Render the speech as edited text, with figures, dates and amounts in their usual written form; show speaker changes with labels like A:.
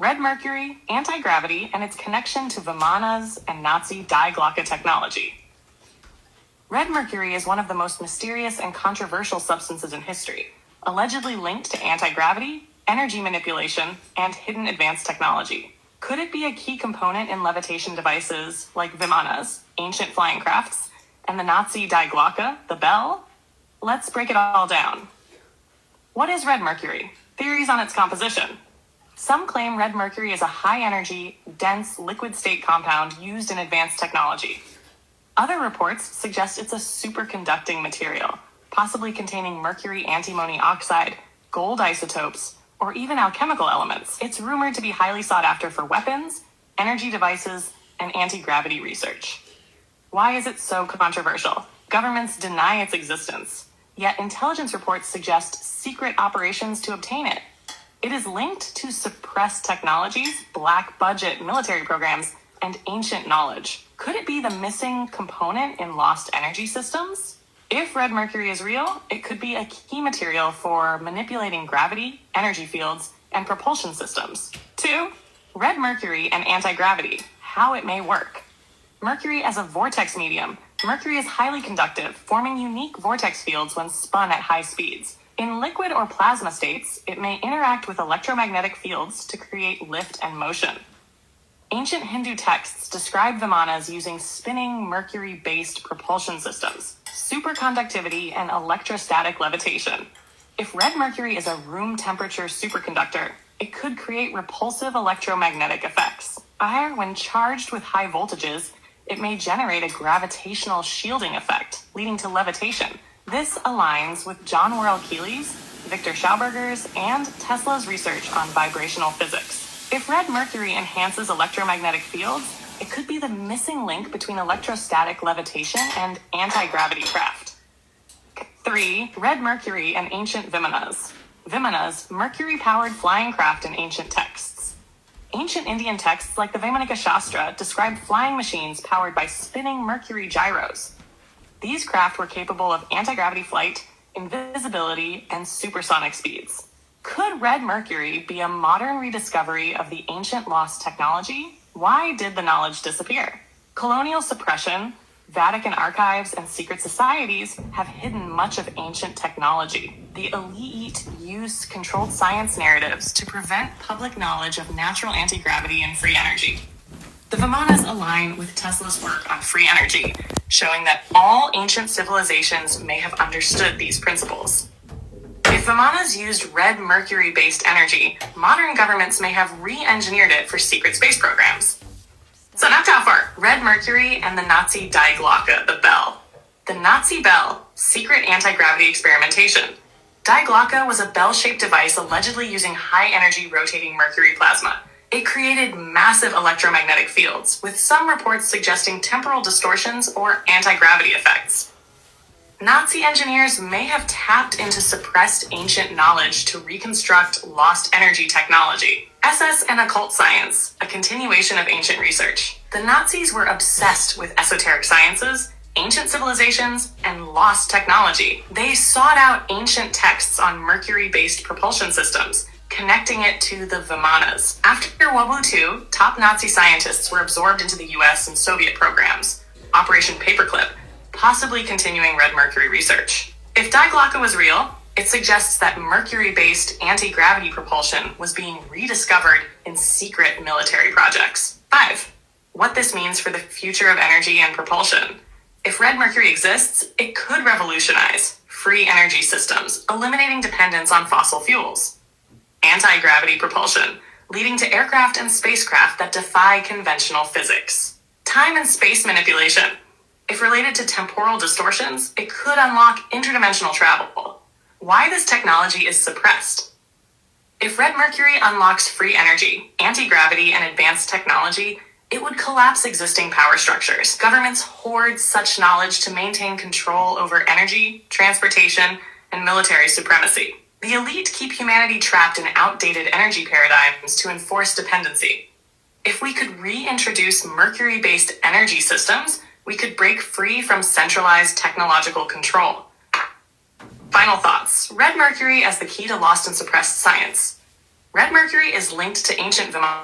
A: Red Mercury, anti-gravity, and its connection to Vimanas and Nazi Die Glocke technology. Red mercury is one of the most mysterious and controversial substances in history, allegedly linked to anti-gravity, energy manipulation, and hidden advanced technology. Could it be a key component in levitation devices like Vimanas, ancient flying crafts, and the Nazi Die Glocke, the bell? Let's break it all down. What is red mercury? Theories on its composition. Some claim red mercury is a high-energy, dense, liquid-state compound used in advanced technology. Other reports suggest it's a superconducting material, possibly containing mercury antimony oxide, gold isotopes, or even alchemical elements. It's rumored to be highly sought after for weapons, energy devices, and anti-gravity research. Why is it so controversial? Governments deny its existence, yet intelligence reports suggest secret operations to obtain it. It is linked to suppressed technologies, black budget military programs, and ancient knowledge. Could it be the missing component in lost energy systems? If red mercury is real, it could be a key material for manipulating gravity, energy fields, and propulsion systems. 2. Red mercury and anti-gravity, how it may work. Mercury as a vortex medium. Mercury is highly conductive, forming unique vortex fields when spun at high speeds. In liquid or plasma states, it may interact with electromagnetic fields to create lift and motion. Ancient Hindu texts describe Vimanas using spinning mercury-based propulsion systems, superconductivity, and electrostatic levitation. If red mercury is a room temperature superconductor, it could create repulsive electromagnetic effects. Fire, when charged with high voltages, it may generate a gravitational shielding effect, leading to levitation. This aligns with John Worrell Keely's, Victor Schauberger's, and Tesla's research on vibrational physics. If red mercury enhances electromagnetic fields, it could be the missing link between electrostatic levitation and anti-gravity craft. 3. Red mercury and ancient Vimanas. Vimanas, mercury-powered flying craft in ancient texts. Ancient Indian texts like the Vaimanika Shastra describe flying machines powered by spinning mercury gyros. These craft were capable of anti-gravity flight, invisibility, and supersonic speeds. Could red mercury be a modern rediscovery of the ancient lost technology? Why did the knowledge disappear? Colonial suppression, Vatican archives, and secret societies have hidden much of ancient technology. The elite use controlled science narratives to prevent public knowledge of natural anti-gravity and free energy. The Vimanas align with Tesla's work on free energy, showing that all ancient civilizations may have understood these principles. If Vimanas used red mercury-based energy, modern governments may have re-engineered it for secret space programs. So not how far. Red mercury and the Nazi Die Glocke, the bell. The Nazi bell, secret anti-gravity experimentation. Die Glocke was a bell-shaped device allegedly using high-energy rotating mercury plasma. It created massive electromagnetic fields, with some reports suggesting temporal distortions or anti-gravity effects. Nazi engineers may have tapped into suppressed ancient knowledge to reconstruct lost energy technology. SS and occult science, a continuation of ancient research. The Nazis were obsessed with esoteric sciences, ancient civilizations, and lost technology. They sought out ancient texts on mercury-based propulsion systems, connecting it to the Vimanas. After World War II, top Nazi scientists were absorbed into the US and Soviet programs, Operation Paperclip, possibly continuing red mercury research. If Die Glocke was real, it suggests that mercury-based anti-gravity propulsion was being rediscovered in secret military projects. 5. What this means for the future of energy and propulsion. If red mercury exists, it could revolutionize free energy systems, eliminating dependence on fossil fuels. Anti-gravity propulsion, leading to aircraft and spacecraft that defy conventional physics. Time and space manipulation. If related to temporal distortions, it could unlock interdimensional travel. Why this technology is suppressed. If red mercury unlocks free energy, anti-gravity, and advanced technology, it would collapse existing power structures. Governments hoard such knowledge to maintain control over energy, transportation, and military supremacy. The elite keep humanity trapped in outdated energy paradigms to enforce dependency. If we could reintroduce mercury-based energy systems, we could break free from centralized technological control. Final thoughts. Red mercury as the key to lost and suppressed science. Red mercury is linked to ancient Vimana